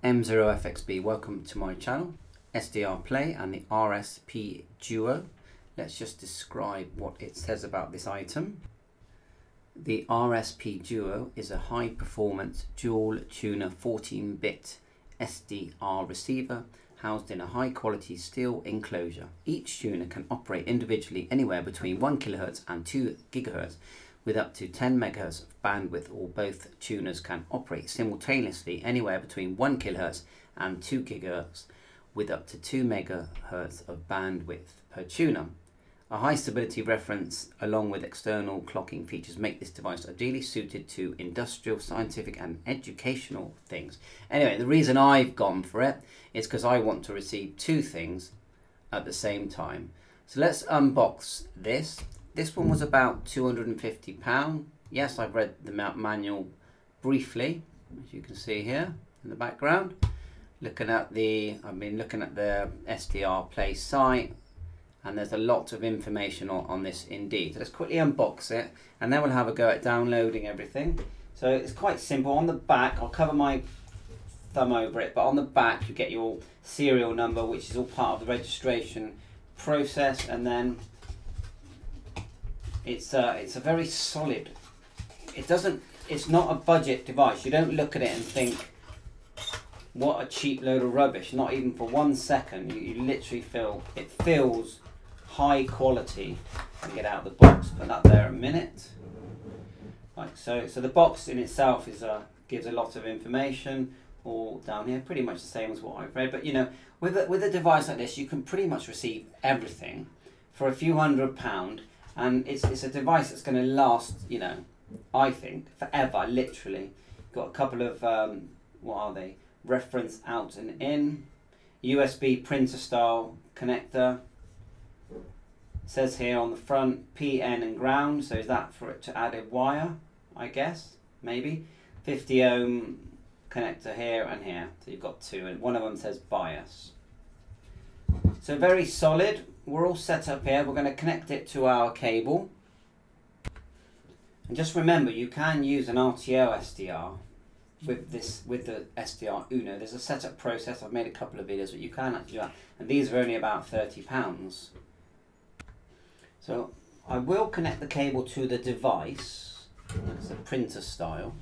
M0FXB, welcome to my channel, SDRPlay and the RSPduo. Let's just describe what it says about this item. The RSPduo is a high performance dual tuner 14-bit SDR receiver housed in a high quality steel enclosure. Each tuner can operate individually anywhere between 1 kHz and 2 GHz with up to 10 MHz of bandwidth, or both tuners can operate simultaneously anywhere between 1 kHz and 2 GHz with up to 2 MHz of bandwidth per tuner. A high stability reference along with external clocking features make this device ideally suited to industrial, scientific and educational things. Anyway, the reason I've gone for it is because I want to receive two things at the same time. So let's unbox this. This one was about £250. Yes, I've read the manual briefly, as you can see here in the background. I've been looking at the SDRPlay site, and there's a lot of information on this indeed. So let's quickly unbox it, and then we'll have a go at downloading everything. So it's quite simple. On the back, I'll cover my thumb over it, but on the back you get your serial number, which is all part of the registration process, and then it's a very solid. It's not a budget device. You don't look at it and think, what a cheap load of rubbish. Not even for 1 second. You literally feel it feels high quality. Let me get out of the box. Put that there a minute. Like so. So the box in itself gives a lot of information. All down here, pretty much the same as what I've read. But you know, with a device like this, you can pretty much receive everything for a few £100. And it's a device that's going to last, you know, I think, forever, literally. Got a couple of, what are they? Reference out and in. USB printer style connector. It says here on the front, PN and ground. So is that for it to add a wire, I guess? Maybe. 50 ohm connector here and here. So you've got two, and one of them says bias. So very solid. We're all set up here. We're going to connect it to our cable. And just remember, you can use an RTO SDR with the SDRuno. There's a setup process. I've made a couple of videos, but you can actually do that. And these are only about £30. So I will connect the cable to the device. It's a printer style.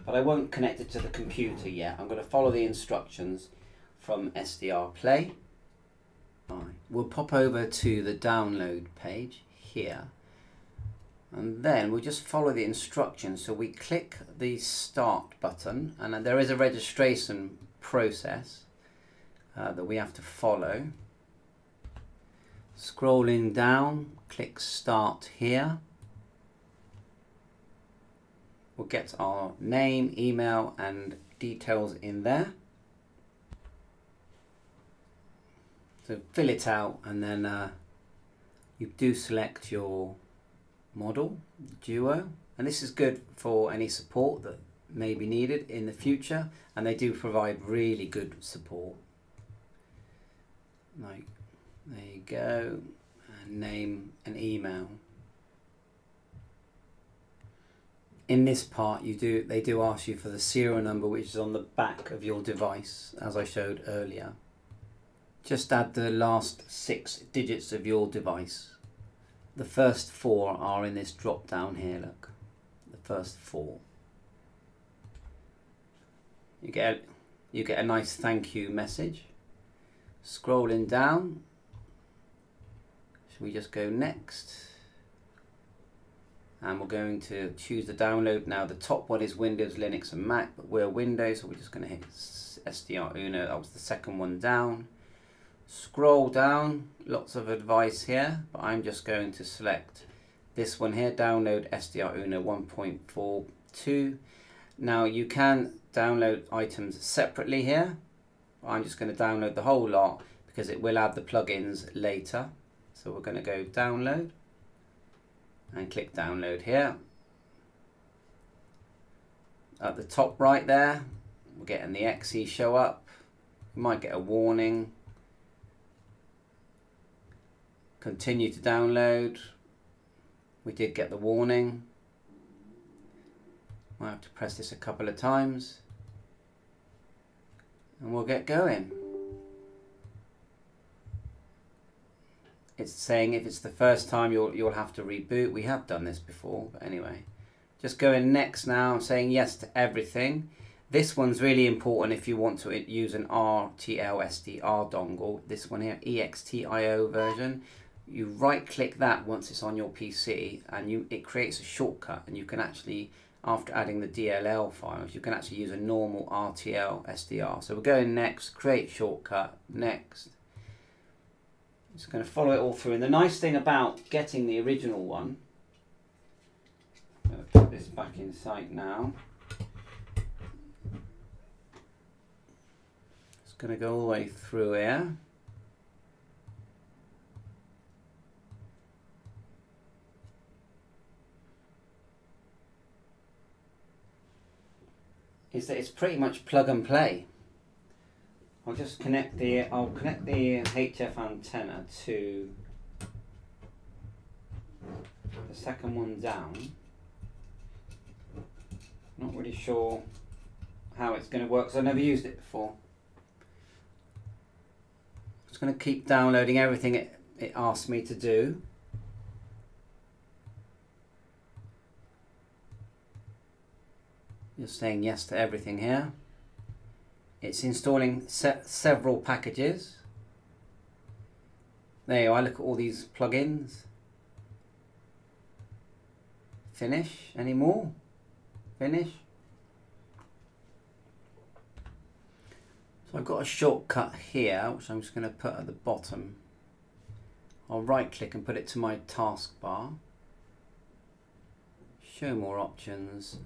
But I won't connect it to the computer yet. I'm going to follow the instructions from SDRPlay. We'll pop over to the download page here, and then we'll just follow the instructions. So we click the start button, and then there is a registration process that we have to follow. Scrolling down, click start here. We'll get our name, email and details in there. So fill it out, and then you do select your model, Duo, and this is good for any support that may be needed in the future, and they do provide really good support. Like, there you go, and name and email. In this part they do ask you for the serial number, which is on the back of your device, as I showed earlier. Just add the last 6 digits of your device. The first 4 are in this drop down here, look. The first 4. You get a nice thank you message. Scrolling down. Should we just go next? And we're going to choose the download. Now the top one is Windows, Linux and Mac, but we're Windows, so we're just going to hit SDRuno. That was the second one down. Scroll down, lots of advice here, but I'm just going to select this one here, download SDRuno 1.42. Now you can download items separately here. I'm just going to download the whole lot because it will add the plugins later. So we're going to go download and click download here. At the top right there, we're getting the exe show up. You might get a warning. Continue to download. We did get the warning. Might have to press this a couple of times. and we'll get going. It's saying if it's the first time you'll have to reboot. We have done this before, but anyway. Just going next now, I'm saying yes to everything. This one's really important if you want to use an RTL SDR dongle. This one here, EXTIO version. You right click that once it's on your PC and it creates a shortcut, and you can actually, after adding the DLL files, you can actually use a normal RTL SDR. So we're going next, create shortcut, next. Just going to follow it all through. And the nice thing about getting the original one, I'm going to put this back in sight now. It's going to go all the way through here. Is that it's pretty much plug and play. I'll just connect the HF antenna to the second one down. Not really sure how it's going to work because I've never used it before. Just going to keep downloading everything it asked me to do. Just saying yes to everything here. It's installing several packages. There you are, look at all these plugins. Finish, any more? Finish. So I've got a shortcut here, which I'm just going to put at the bottom. I'll right click and put it to my taskbar. Show more options.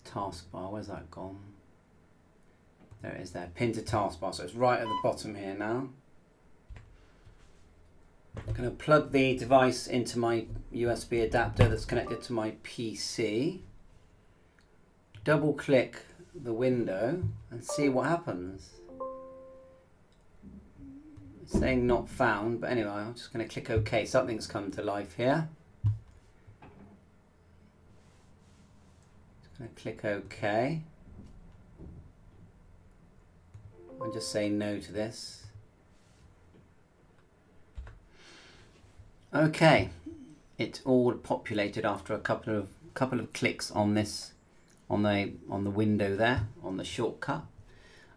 Taskbar, where's that gone? There it is there, pin to taskbar, so it's right at the bottom here now. I'm going to plug the device into my USB adapter that's connected to my PC. Double click the window and see what happens. It's saying not found, but anyway, I'm just going to click OK. Something's come to life here. I'm going to click OK. I'll just say no to this. Okay, it's all populated after a couple of clicks on this, on the window there, on the shortcut,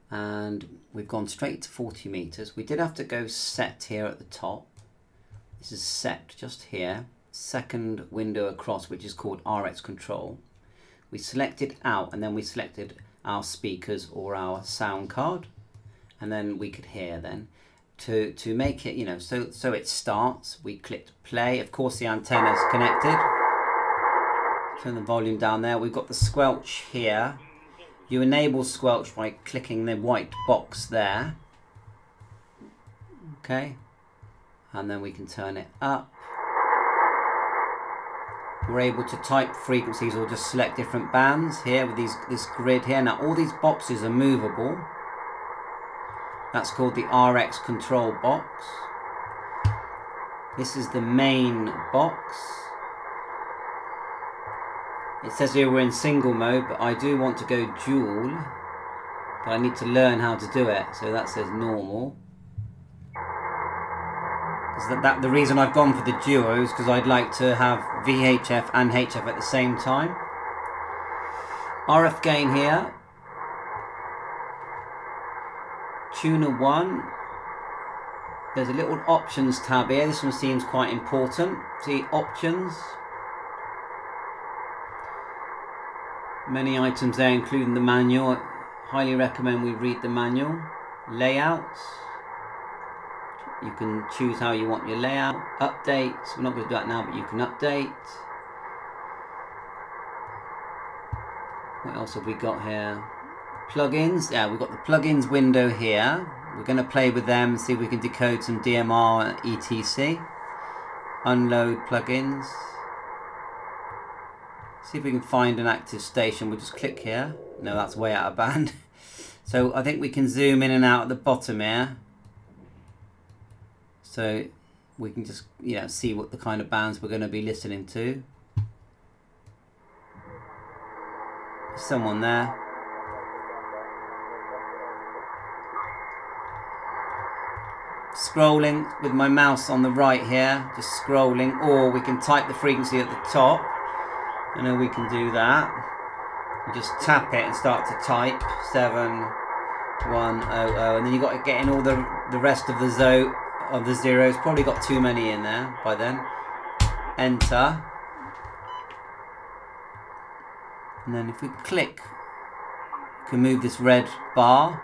and we've gone straight to 40 meters. We did have to go set here at the top. This is set just here. Second window across, which is called RX control. We selected out, and then we selected our speakers or our sound card, and then we could hear then. To make it, you know, so it starts, we clicked play. Of course the antenna is connected. Turn the volume down there. We've got the squelch here. You enable squelch by clicking the white box there. Okay, and then we can turn it up. We're able to type frequencies or just select different bands here with this grid here. Now all these boxes are movable. That's called the RX control box. This is the main box. It says here we're in single mode, but I do want to go dual. But I need to learn how to do it, so that says normal. The reason I've gone for the duo is because I'd like to have VHF and HF at the same time. RF gain here. Tuner 1. There's a little options tab here. This one seems quite important. See, options. Many items there, including the manual. Highly recommend we read the manual. Layouts. You can choose how you want your layout. Updates. We're not going to do that now, but you can update. What else have we got here? Plugins. Yeah, we've got the plugins window here. We're going to play with them, see if we can decode some DMR etc. Unload plugins. See if we can find an active station. We'll just click here. No, that's way out of band. So I think we can zoom in and out at the bottom here. So we can just, you know, see what the kind of bands we're going to be listening to. Someone there. scrolling with my mouse on the right here, just scrolling, or we can type the frequency at the top. I know we can do that. You just tap it and start to type 7100, and then you got to get in all the rest of the zeros. Probably got too many in there by then. Enter, and then if we click, we can move this red bar.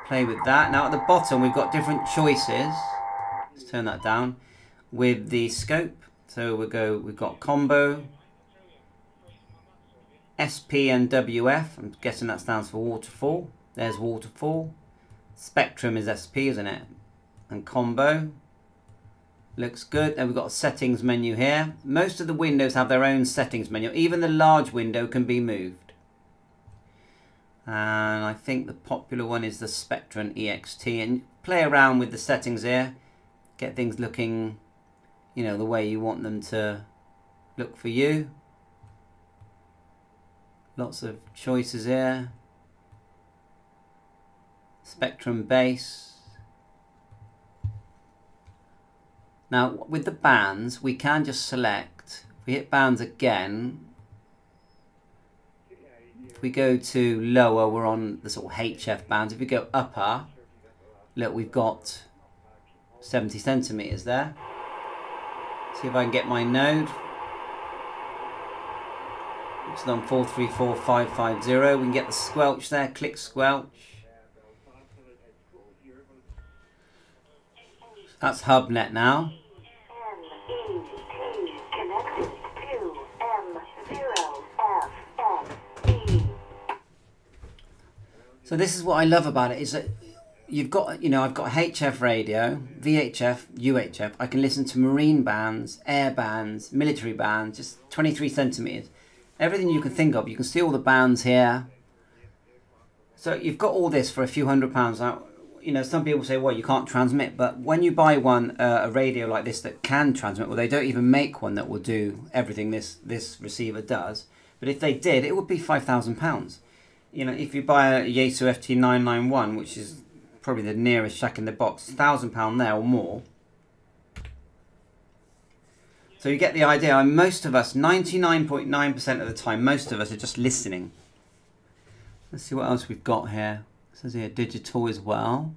Play with that. Now at the bottom we've got different choices. Let's turn that down with the scope. So we've got combo, SP and WF. I'm guessing that stands for waterfall. There's waterfall. Spectrum is SP, isn't it? And combo. Looks good. Then we've got a settings menu here. Most of the windows have their own settings menu. Even the large window can be moved. And I think the popular one is the Spectrum EXT, and play around with the settings here, get things looking, you know, the way you want them to look for you. Lots of choices here. Spectrum base. Now with the bands we can just select, if we hit bands again, we go to lower, we're on the sort of HF bands. If we go upper, look, we've got 70 centimeters there. See if I can get my node. It's on 434550. We can get the squelch there, click squelch. That's HubNet now. So this is what I love about it, is that you've got, you know, I've got HF radio, VHF, UHF. I can listen to marine bands, air bands, military bands, just 23 centimeters. Everything you can think of. You can see all the bands here. So you've got all this for a few £100. Now, you know, some people say, well, you can't transmit. But when you buy one, a radio like this that can transmit, well, they don't even make one that will do everything this receiver does. But if they did, it would be £5,000. You know, if you buy a Yaesu FT991, which is probably the nearest shack in the box, £1,000 there or more. So you get the idea. And most of us, 99.9% of the time, most of us are just listening. Let's see what else we've got here. It says here digital as well.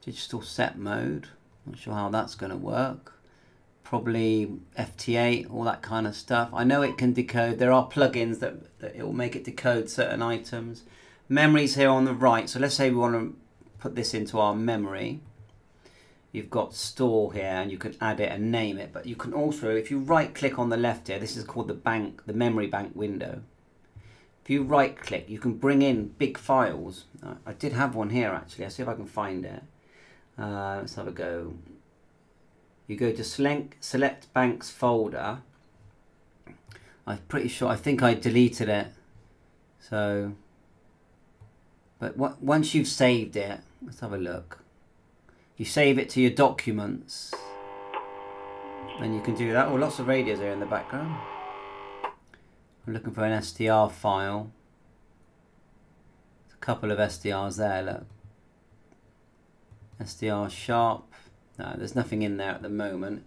Digital set mode. Not sure how that's going to work. Probably FT8, all that kind of stuff. I know it can decode. There are plugins that it will make it decode certain items. Memories here on the right. So let's say we want to put this into our memory. You've got store here, and you can add it and name it. But you can also, if you right click on the left here, this is called the memory bank window. If you right click, you can bring in big files. I did have one here actually. I'll see if I can find it. Let's have a go. You go to select banks folder. I'm pretty sure, I think I deleted it. So, but once you've saved it, let's have a look. You save it to your documents, then you can do that. Oh, lots of radios here in the background. I'm looking for an SDR file. There's a couple of SDRs there, look. SDR sharp. No, there's nothing in there at the moment.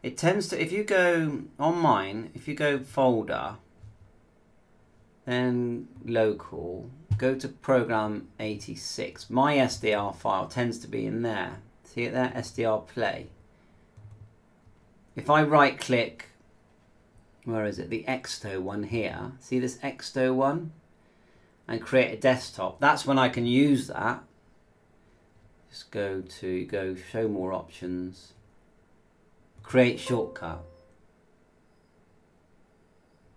It tends to, if you go on mine, if you go folder, then local, go to program 86. My SDR file tends to be in there. See it there? SDRPlay. If I right click, where is it? The Exto one here. See this Exto one? And create a desktop. That's when I can use that. Just go show more options. Create shortcut.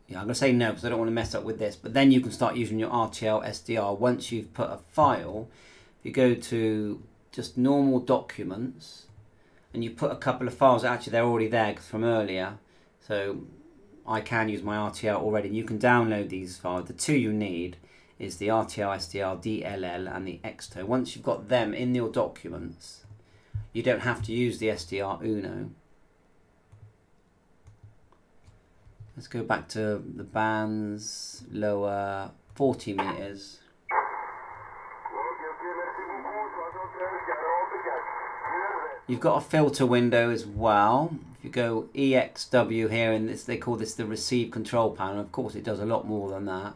Yeah, I'm going to say no because I don't want to mess up with this. But then you can start using your RTL SDR once you've put a file. If you go to just normal documents and you put a couple of files, actually they're already there from earlier. So I can use my RTL already. You can download these files. The two you need is the RTL SDR DLL and the Exto. Once you've got them in your documents, you don't have to use the SDR Uno. Let's go back to the bands, lower 40 meters. You've got a filter window as well. If you go EXW here, and this, they call this the receive control panel. Of course, it does a lot more than that.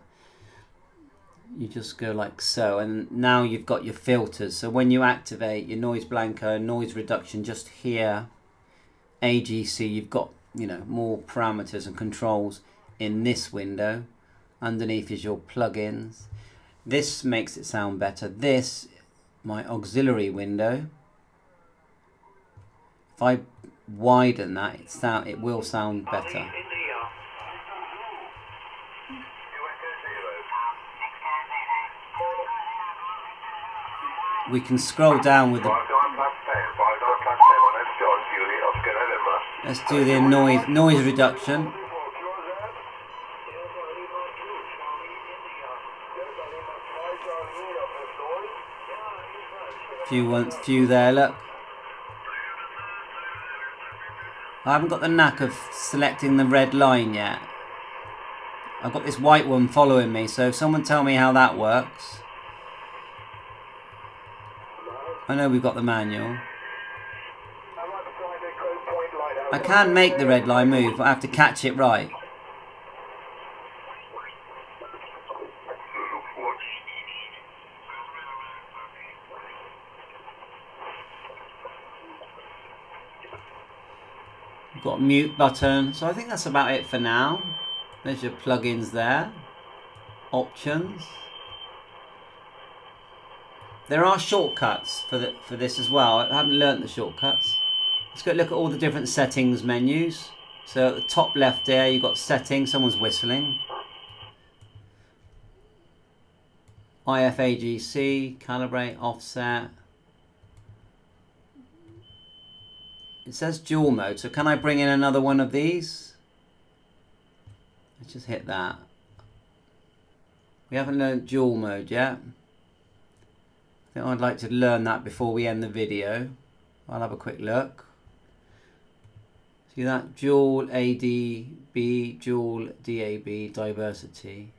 You just go like so, and now you've got your filters. So when you activate your noise blanker, noise reduction, just here, AGC, you've got, you know, more parameters and controls in this window. Underneath is your plugins. This makes it sound better. This, my auxiliary window. If I widen that, it will sound better. We can scroll down with the... Let's do the noise reduction. Few there, look. I haven't got the knack of selecting the red line yet. I've got this white one following me, so someone tell me how that works. I know we've got the manual. I can make the red line move, but I have to catch it right. We've got a mute button, so I think that's about it for now. There's your plugins there. Options. There are shortcuts for this as well. I haven't learnt the shortcuts. Let's go look at all the different settings menus. So at the top left there, you've got settings. Someone's whistling. IFAGC, calibrate, offset. It says dual mode. So can I bring in another one of these? Let's just hit that. We haven't learned dual mode yet. I think I'd like to learn that before we end the video. I'll have a quick look. See that? Dual ADB, dual DAB, diversity.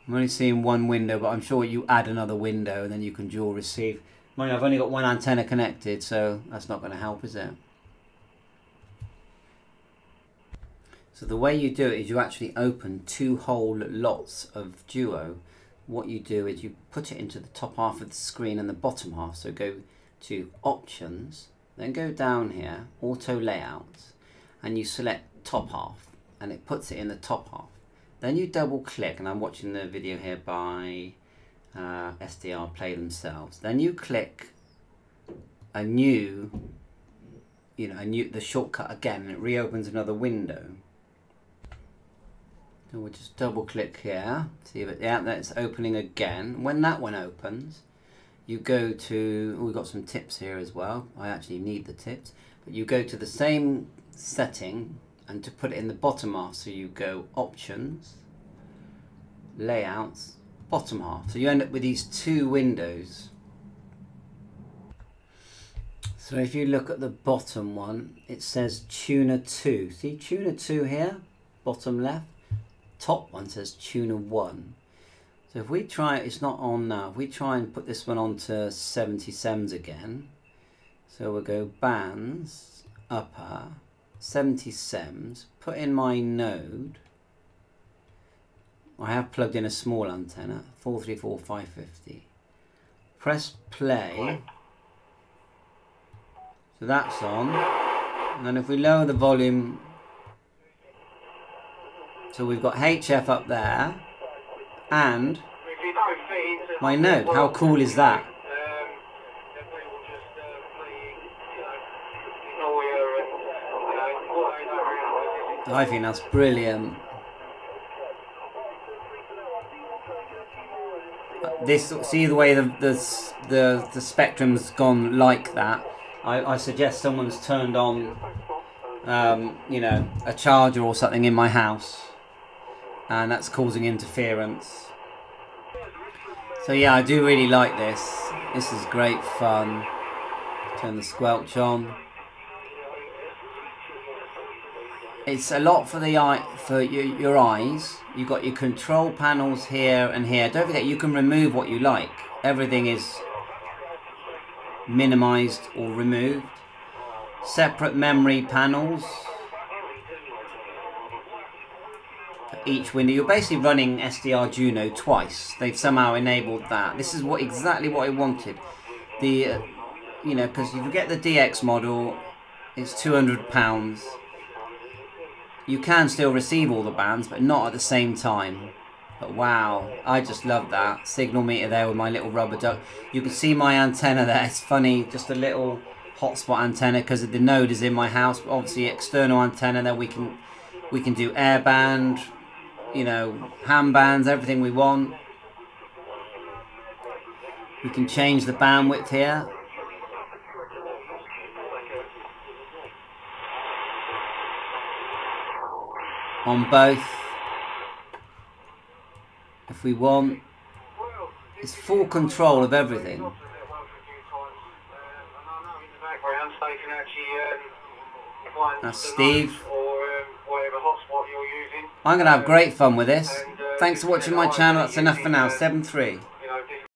I'm only seeing one window, but I'm sure you add another window and then you can dual receive. Mind you, I've only got one antenna connected, so that's not going to help, is it? So the way you do it is you actually open two whole lots of Duo. What you do is you put it into the top half of the screen and the bottom half. So go to options, then go down here, auto layouts, and you select top half, and it puts it in the top half. Then you double click, and I'm watching the video here by SDRPlay themselves. Then you click a new, the shortcut again, and it reopens another window. So we'll just double click here, see if it, yeah, that's opening again. When that one opens, you go to, we've got some tips here as well. I actually need the tips, but you go to the same setting and to put it in the bottom half. So you go options, layouts, bottom half. So you end up with these two windows. So if you look at the bottom one, it says tuner 2. See tuner 2 here, bottom left. Top one says tuner 1. So if we try, it's not on now. If we try and put this one onto 70 sems again, so we'll go bands, upper, 70 sems, put in my node. I have plugged in a small antenna, 434 550. Press play. So that's on. And then if we lower the volume, so we've got HF up there and my node. How cool is that? I think that's brilliant. This, see the way the spectrum's gone like that. I suggest someone's turned on a charger or something in my house, and that's causing interference. So yeah, I do really like this. This is great fun. Turn the squelch on. it's a lot for the eye, for your eyes. You've got your control panels here and here. Don't forget, you can remove what you like. Everything is minimized or removed. Separate memory panels for each window. You're basically running SDRPlay twice. They've somehow enabled that. This is exactly what I wanted. The you know, because if you get the DX model, it's £200. You can still receive all the bands, but not at the same time. But wow, I just love that signal meter there with my little rubber duck. You can see my antenna there. It's funny, just a little hotspot antenna because the node is in my house. But obviously, external antenna there. We can do airband, you know, ham bands, everything we want. We can change the bandwidth here. On both, if we want. It's full control of everything. That's Steve. I'm going to have great fun with this. Thanks for watching my channel. That's enough for now. 7-3.